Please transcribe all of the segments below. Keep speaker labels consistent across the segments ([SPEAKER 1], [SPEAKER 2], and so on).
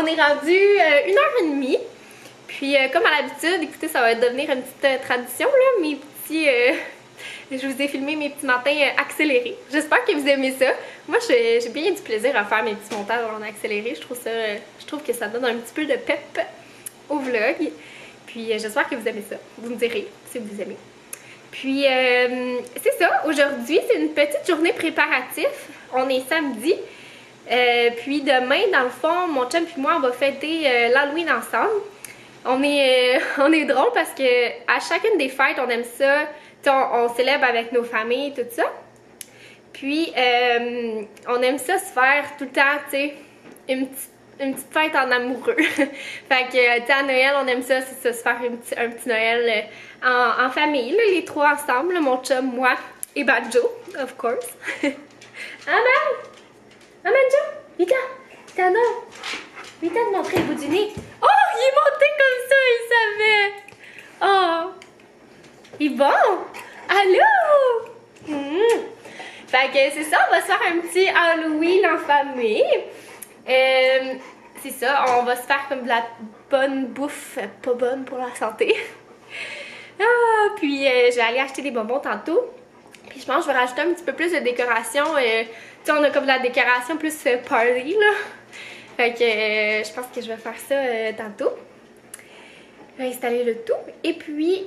[SPEAKER 1] est rendu 1h30. Puis comme à l'habitude, écoutez, ça va devenir une petite tradition là, mes petits... je vous ai filmé mes petits matins accélérés. J'espère que vous aimez ça. Moi, j'ai bien du plaisir à faire mes petits montages en accéléré. Je trouve que ça donne un petit peu de pep au vlog. Puis j'espère que vous aimez ça. Vous me direz si vous aimez. Puis c'est ça. Aujourd'hui, c'est une petite journée préparative. On est samedi. Puis demain, dans le fond, mon chum et moi, on va fêter l'Halloween ensemble. On est drôle parce que à chacune des fêtes, on aime ça. On célèbre avec nos familles, tout ça. Puis, on aime ça se faire tout le temps, tu sais, une petite fête en amoureux. Fait que, tu sais, à Noël, on aime ça, c'est ça, se faire un petit Noël en famille, là, les trois ensemble, là, mon chum, moi et Banjo, of course. Aman! Joe! Vita! Vita, non! Vita, de montrer le bout du nez. Oh! Il est monté comme ça, il savait! Oh! Il est bon! Allô! Fait que c'est ça, on va se faire un petit Halloween en famille. C'est ça, on va se faire comme de la bonne bouffe, pas bonne pour la santé. Puis je vais aller acheter des bonbons tantôt. Puis je pense que je vais rajouter un petit peu plus de décoration. Tu sais, on a comme de la décoration plus party, là. Fait que je pense que je vais faire ça tantôt. Je vais installer le tout. Et puis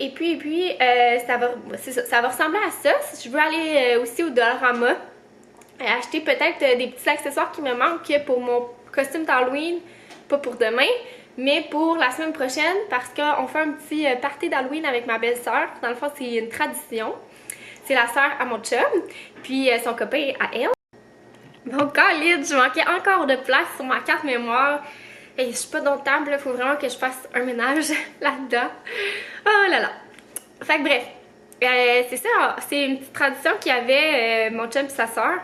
[SPEAKER 1] ça va ressembler à ça. Si je veux aller aussi au Dollarama, acheter peut-être des petits accessoires qui me manquent pour mon costume d'Halloween, pas pour demain, mais pour la semaine prochaine, parce qu'on fait un petit party d'Halloween avec ma belle-sœur. Dans le fond, c'est une tradition. C'est la sœur à mon chum, puis son copain à elle. Donc, Khalid, je manquais encore de place sur ma carte mémoire. Et je suis pas domptable, il faut vraiment que je fasse un ménage là-dedans. Oh là là. Fait que bref, c'est ça, c'est une petite tradition qu'il y avait mon chum et sa soeur.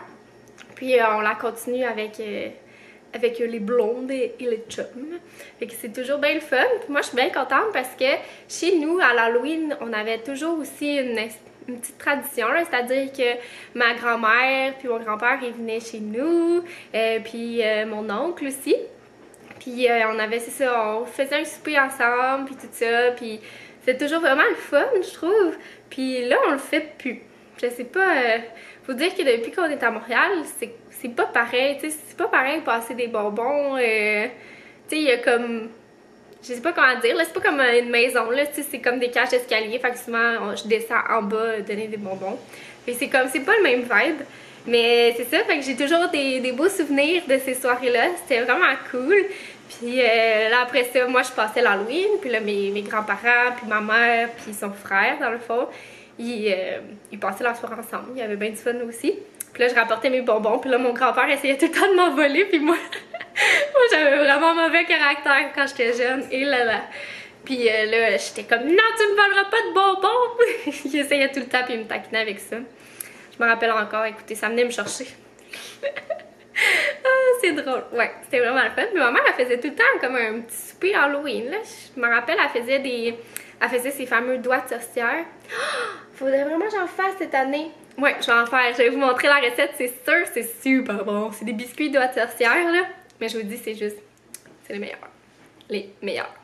[SPEAKER 1] Puis on la continue avec les blondes et les chums. Fait que c'est toujours bien le fun. Puis moi je suis bien contente parce que chez nous, à l'Halloween, on avait toujours aussi une petite tradition, c'est-à-dire que ma grand-mère puis mon grand-père, ils venaient chez nous, puis mon oncle aussi. Puis on avait, c'est ça, on faisait un souper ensemble, puis tout ça, puis c'est toujours vraiment le fun, je trouve. Puis là, on le fait plus. Je sais pas, faut dire que depuis qu'on est à Montréal, c'est pas pareil, tu sais, c'est pas pareil de passer des bonbons, tu sais, il y a comme, je sais pas comment dire, là, c'est pas comme une maison, là, tu sais, c'est comme des cages d'escalier, fait que souvent, je descends en bas donner des bonbons. Fait que c'est comme, c'est pas le même vibe. Mais c'est ça, fait que j'ai toujours des beaux souvenirs de ces soirées-là. C'était vraiment cool. Puis là, après ça, moi, je passais l'Halloween. Puis là, mes grands-parents, puis ma mère, puis son frère, dans le fond, ils passaient la soirée ensemble. Il y avait bien du fun aussi. Puis là, je rapportais mes bonbons. Puis là, mon grand-père essayait tout le temps de m'envoler. Puis moi, moi j'avais vraiment mauvais caractère quand j'étais jeune. Et là. Puis là, j'étais comme, non, tu me voleras pas de bonbons! Il essayait tout le temps, puis il me taquinait avec ça. Je me rappelle encore, écoutez, ça venait me chercher. C'est drôle. Ouais, c'était vraiment le fun. Mais ma mère, elle faisait tout le temps comme un petit souper Halloween, là. Je me rappelle, elle faisait ses fameux doigts de sorcière. Faudrait vraiment que j'en fasse cette année. Ouais, je vais en faire. Je vais vous montrer la recette, c'est sûr, c'est super bon. C'est des biscuits doigts de sorcière, là. Mais je vous dis, c'est les meilleurs. Les meilleurs.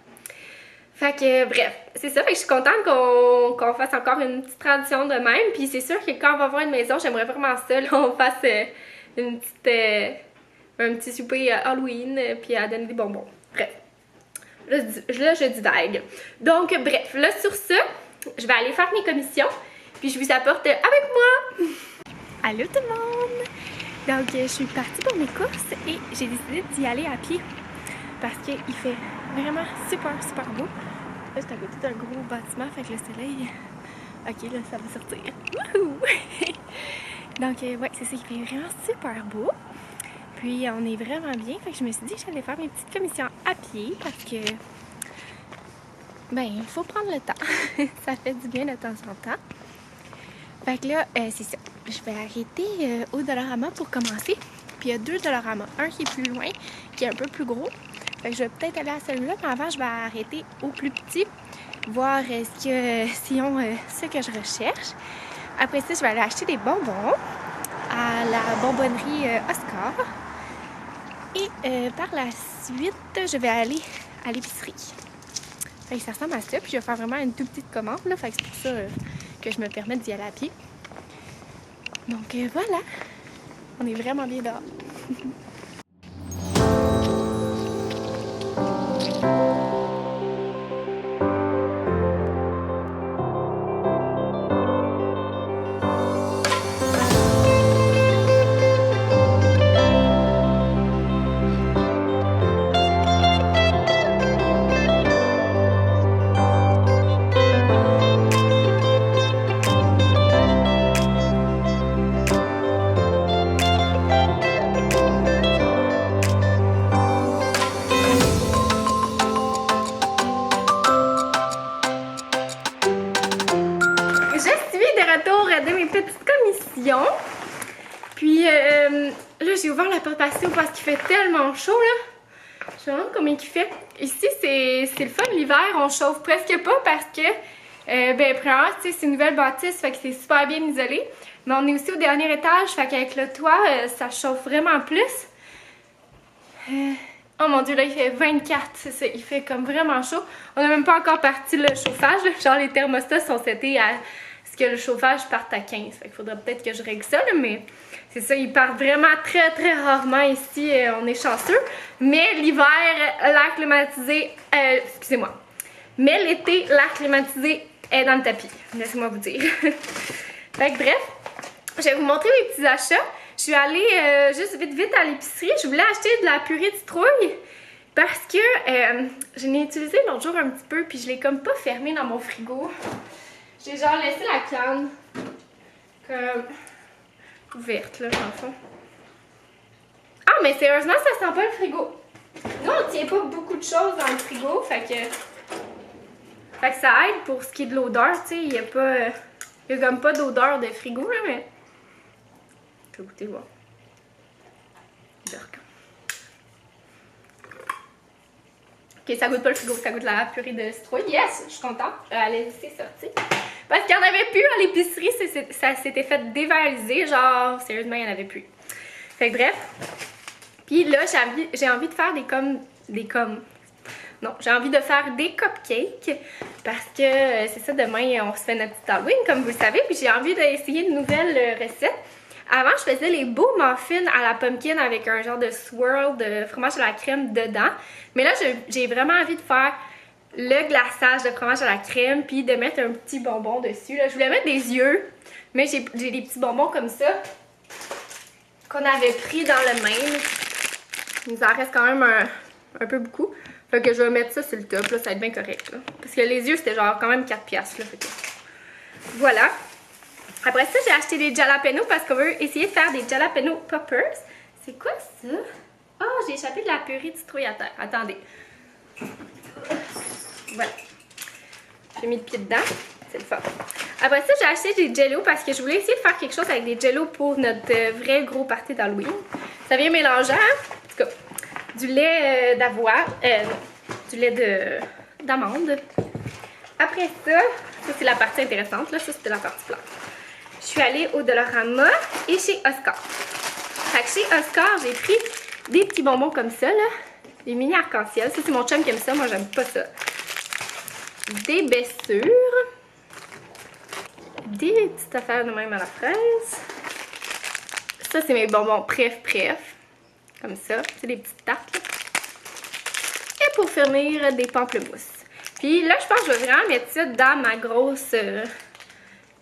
[SPEAKER 1] Fait que bref, c'est ça, fait que je suis contente qu'on fasse encore une petite tradition de même. Puis c'est sûr que quand on va voir une maison, j'aimerais vraiment ça, là, on fasse un petit souper Halloween, puis à donner des bonbons. Bref, là je divague. Donc bref, là sur ça, je vais aller faire mes commissions, puis je vous apporte avec moi. Allô tout le monde! Donc je suis partie pour mes courses et j'ai décidé d'y aller à pied parce qu'il fait vraiment super beau. Là, j'étais à côté d'un gros bâtiment, fait que le soleil... Ok, là, ça va sortir. Wouhou! Donc, ouais, c'est ça, il fait vraiment super beau. Puis, on est vraiment bien. Fait que je me suis dit que j'allais faire mes petites commissions à pied parce que... Ben, il faut prendre le temps. Ça fait du bien de temps en temps. Fait que là, c'est ça. Je vais arrêter au Dollarama pour commencer. Puis, il y a 2 Dollarama. Un qui est plus loin, qui est un peu plus gros. Fait que je vais peut-être aller à celui-là, mais avant, je vais arrêter au plus petit, voir s'ils ont ce que je recherche. Après ça, je vais aller acheter des bonbons à la bonbonnerie Oscar. Et par la suite, je vais aller à l'épicerie. Fait que ça ressemble à ça, puis je vais faire vraiment une toute petite commande, là. Fait que c'est pour ça que je me permets d'y aller à pied. Donc voilà, on est vraiment bien dehors. De mes petites commissions. Puis là, j'ai ouvert la porte patio parce qu'il fait tellement chaud là. Je me demande combien il fait. Ici, c'est le fun l'hiver, on chauffe presque pas parce que, ben, premièrement, tu sais, c'est une nouvelle bâtisse, fait que c'est super bien isolé. Mais on est aussi au dernier étage, fait qu'avec le toit, ça chauffe vraiment plus. Oh mon dieu, là, il fait 24, c'est ça, il fait comme vraiment chaud. On n'a même pas encore parti le chauffage, là. Genre les thermostats sont setés à ce que le chauffage parte à 15. Fait qu'il faudrait peut-être que je règle ça, là, mais c'est ça, ils partent vraiment très très rarement ici, on est chanceux. Mais l'hiver, l'air climatisé, excusez-moi. Mais l'été, l'air climatisé est dans le tapis, laissez-moi vous dire. Fait que bref, je vais vous montrer mes petits achats. Je suis allée juste vite à l'épicerie. Je voulais acheter de la purée de citrouille parce que je l'ai utilisée l'autre jour un petit peu puis je l'ai comme pas fermée dans mon frigo. J'ai genre laissé la canne comme ouverte là dans le fond. Ah mais sérieusement ça sent pas le frigo. Nous on tient pas beaucoup de choses dans le frigo, fait que ça aide pour ce qui est de l'odeur, tu sais, il y a comme pas d'odeur de frigo là, mais je vais goûter voir. Ok, ça goûte pas le frigo, ça goûte la purée de citrouille. Yes, je suis contente. Elle est sortie. Parce qu'il n'y en avait plus à l'épicerie, ça s'était fait dévaliser. Genre, sérieusement, il n'y en avait plus. Fait que bref. Puis là, j'ai envie de faire j'ai envie de faire des cupcakes. Parce que c'est ça, demain, on se fait notre petit Halloween, comme vous le savez. Puis j'ai envie d'essayer de nouvelles recettes. Avant, je faisais les beaux muffins à la pumpkin avec un genre de swirl de fromage à la crème dedans. Mais là, j'ai vraiment envie de faire le glaçage de fromage à la crème puis de mettre un petit bonbon dessus. Là. Je voulais mettre des yeux, mais j'ai des petits bonbons comme ça qu'on avait pris dans le même. Il nous en reste quand même un peu beaucoup. Fait que je vais mettre ça sur le top, là, ça va être bien correct. Là. Parce que les yeux, c'était genre quand même 4$. Là, fait que... Voilà. Après ça, j'ai acheté des jalapenos parce qu'on veut essayer de faire des jalapeno poppers. C'est quoi ça? Oh, j'ai échappé de la purée de citrouille à terre. Attendez. Voilà. J'ai mis le pied dedans. C'est le fun. Après ça, j'ai acheté des jello parce que je voulais essayer de faire quelque chose avec des jello pour notre vrai gros party d'Halloween. Ça vient mélanger, hein? En tout cas, du lait d'avoine. Du lait d'amande. Après ça c'est la partie intéressante. Là, ça, c'était la partie plate. Je suis allée au Dollarama et chez Oscar. Fait que chez Oscar, j'ai pris des petits bonbons comme ça, là. Des mini arc-en-ciel. Ça, c'est mon chum qui aime ça. Moi, j'aime pas ça. Des bessures. Des petites affaires de même à la fraise. Ça, c'est mes bonbons bref. Comme ça. C'est des petites tartes, là. Et pour finir, des pamplemousses. Puis là, je pense que je vais vraiment mettre ça dans ma grosse...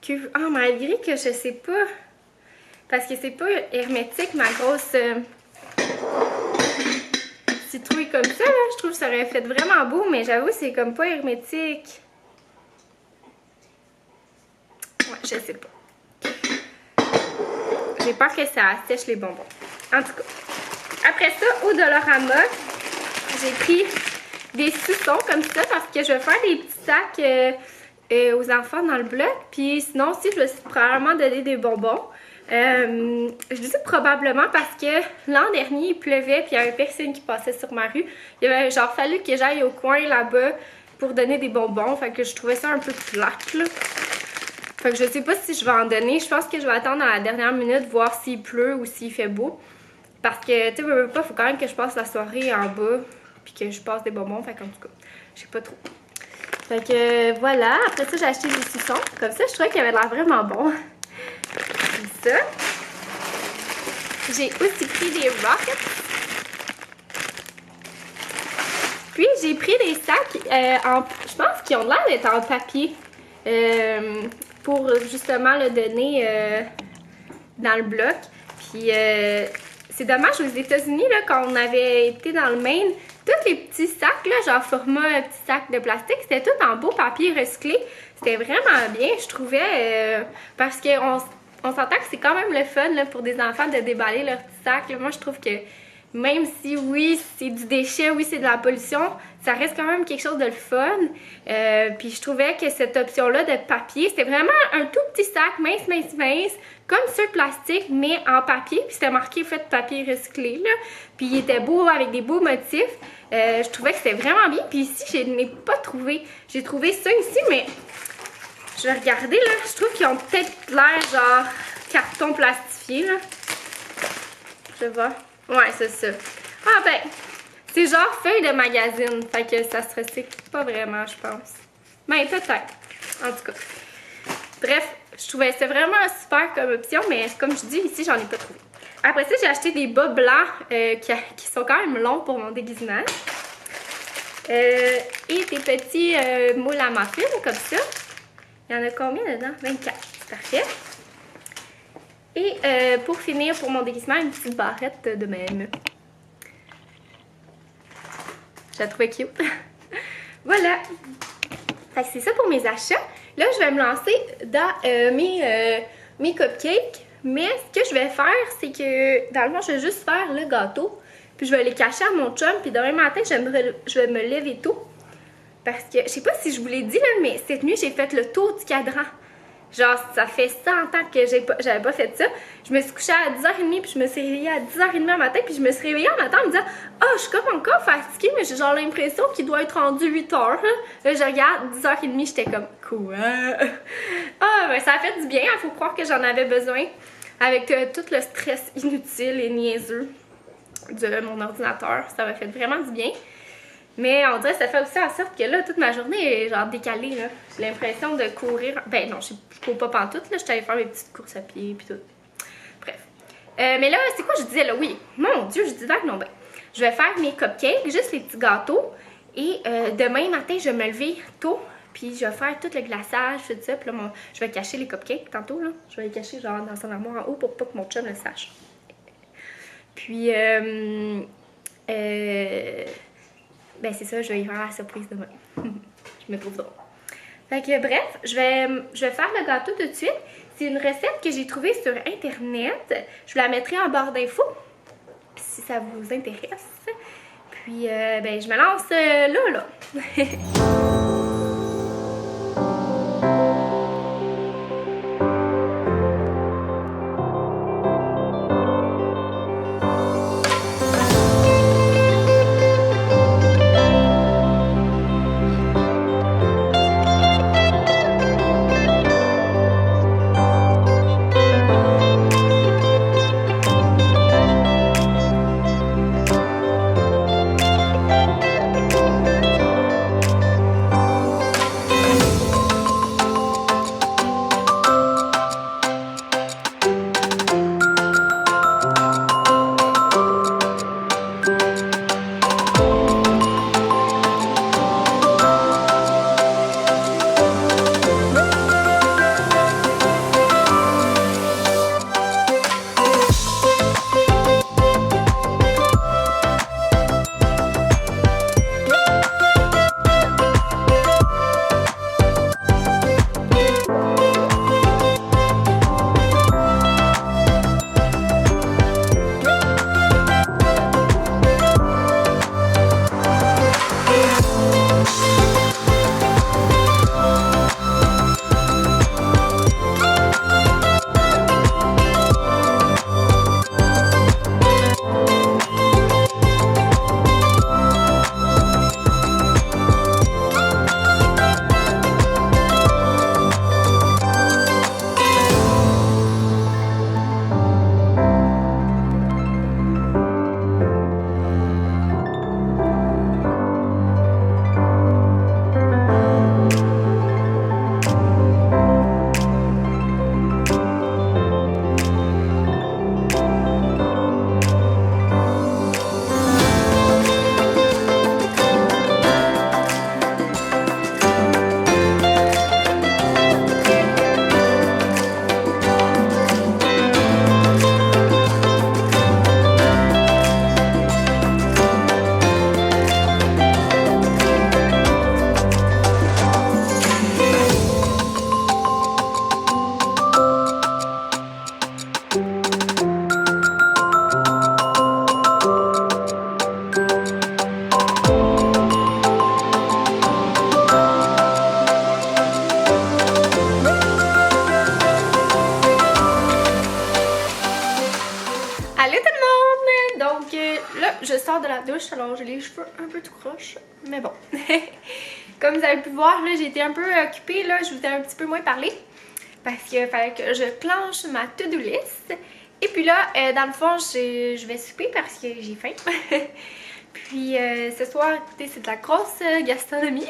[SPEAKER 1] cuve. Ah, malgré que je sais pas, parce que c'est pas hermétique ma grosse citrouille comme ça, là. Je trouve que ça aurait fait vraiment beau, mais j'avoue c'est comme pas hermétique. Ouais, je sais pas. J'ai peur que ça assèche les bonbons. En tout cas, après ça, au Dollarama, j'ai pris des suçons comme ça parce que je vais faire des petits sacs aux enfants dans le bloc. Puis sinon aussi, je vais probablement donner des bonbons. Je dis probablement parce que l'an dernier, il pleuvait puis il y avait personne qui passait sur ma rue. Il avait genre fallu que j'aille au coin là-bas pour donner des bonbons. Fait que je trouvais ça un peu plate, là. Fait que je sais pas si je vais en donner. Je pense que je vais attendre à la dernière minute, voir s'il pleut ou s'il fait beau. Parce que, tu sais, veux pas, faut quand même que je passe la soirée en bas, puis que je passe des bonbons, fait qu'en tout cas, je sais pas trop. Fait que voilà, après ça, j'ai acheté des suçons. Comme ça, je trouvais qu'il avait l'air vraiment bon. Comme ça. J'ai aussi pris des Rockets. Puis, j'ai pris des sacs, je pense qu'ils ont l'air d'être en papier. Pour justement le donner dans le bloc. Puis, c'est dommage, aux États-Unis, là, quand on avait été dans le Maine, tous les petits sacs, là, genre format petit sac de plastique, c'était tout en beau papier recyclé. C'était vraiment bien, je trouvais, parce qu'on s'entend que c'est quand même le fun là, pour des enfants de déballer leur petit sac. Là. Moi, je trouve que même si, oui, c'est du déchet, oui, c'est de la pollution, ça reste quand même quelque chose de le fun. Puis je trouvais que cette option-là de papier, c'était vraiment un tout petit sac, mince, mince, mince, comme sur le plastique, mais en papier. Puis c'était marqué fait de papier recyclé, là. Puis il était beau, avec des beaux motifs. Je trouvais que c'était vraiment bien. Puis ici, je n'ai pas trouvé. J'ai trouvé ça ici, mais je vais regarder, là. Je trouve qu'ils ont peut-être l'air genre carton plastifié, là. Je vois. Ouais, c'est ça. Ah ben, c'est genre feuille de magazine. Fait que ça se recycle pas vraiment, je pense. Mais peut-être. En tout cas. Bref, je trouvais ça vraiment super comme option, mais comme je dis, ici, j'en ai pas trouvé. Après ça, j'ai acheté des bas blancs qui sont quand même longs pour mon déguisement. Et des petits moules à muffins, comme ça. Il y en a combien dedans? 24. Parfait. Et pour finir, pour mon déguisement, une petite barrette de même. Je la trouvais cute. Voilà. Fait que c'est ça pour mes achats. Là, je vais me lancer dans mes cupcakes. Mais ce que je vais faire, c'est que dans le fond, je vais juste faire le gâteau. Puis je vais les cacher à mon chum. Puis demain matin, je vais me lever tôt. Parce que, je sais pas si je vous l'ai dit, là, mais cette nuit, j'ai fait le tour du cadran. Genre, ça fait 100 ans que j'avais pas fait ça. Je me suis couchée à 10h30, puis je me suis réveillée à 10h30 le matin, puis je me suis réveillée en matin en me disant « Ah, je suis comme encore fatiguée, mais j'ai genre l'impression qu'il doit être rendu 8h. » Là, je regarde, 10h30, j'étais comme « Quoi? » Ah, ben ça a fait du bien, il faut croire que j'en avais besoin. Avec tout le stress inutile et niaiseux de mon ordinateur, ça m'a fait vraiment du bien. Mais on dirait que ça fait aussi en sorte que là, toute ma journée est genre décalée, là. J'ai l'impression de courir. Ben non, je cours pas pantoute, là. Je suis allée faire mes petites courses à pied puis tout. Bref. Mais là, c'est quoi je disais là? Oui, mon Dieu, je disais que non, ben. Je vais faire mes cupcakes, juste les petits gâteaux. Et demain matin, je vais me lever tôt. Puis je vais faire tout le glaçage, tout ça. Puis là, je vais cacher les cupcakes tantôt, là. Je vais les cacher genre dans son armoire en haut pour pas que mon chum le sache. Puis, ben c'est ça, je vais y faire la surprise demain. Je me trouve drôle. Fait que bref, je vais faire le gâteau tout de suite. C'est une recette que j'ai trouvée sur internet. Je vous la mettrai en barre d'infos si ça vous intéresse. Puis ben je me lance là. genre j'ai les cheveux un peu tout croche, mais bon. Comme vous avez pu voir, là, j'ai été un peu occupée, là, je vous ai un petit peu moins parlé. Parce qu'il fallait que je clenche ma to-do list. Et puis là, dans le fond, je vais souper parce que j'ai faim. Puis ce soir, écoutez, c'est de la grosse gastronomie.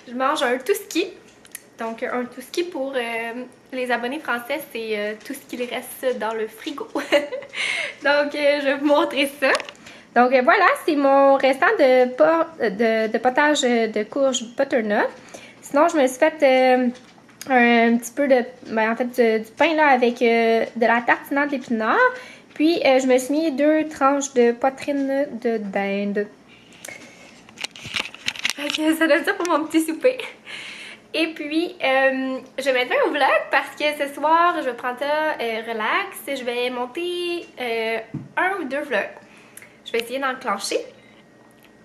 [SPEAKER 1] Je mange un tout-ski. Donc un tout-ski pour les abonnés français, c'est tout ce qu'il reste dans le frigo. Donc je vais vous montrer ça. Donc voilà, c'est mon restant de potage de courge butternut. Sinon, je me suis fait un petit peu de, en fait, du pain là avec de la tartinade d'épinards. Puis je me suis mis 2 tranches de poitrine de dinde. Fait que ça donne ça pour mon petit souper. Et puis, je vais mettre un vlog parce que ce soir, je vais prendre ça relax. Je vais monter 1 ou 2 vlogs. Je vais essayer d'enclencher.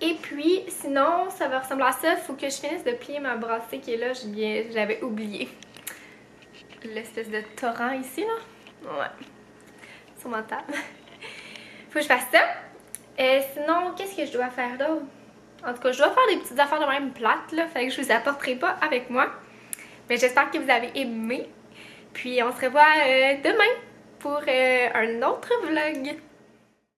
[SPEAKER 1] Et puis, sinon, ça va ressembler à ça. Il faut que je finisse de plier ma brassée qui est là. J'avais oublié. L'espèce de torrent ici, là. Ouais. Sur ma table. Faut que je fasse ça. Sinon, qu'est-ce que je dois faire d'autre? En tout cas, je dois faire des petites affaires de même plates, là. Fait que je vous apporterai pas avec moi. Mais j'espère que vous avez aimé. Puis, on se revoit demain pour un autre vlog.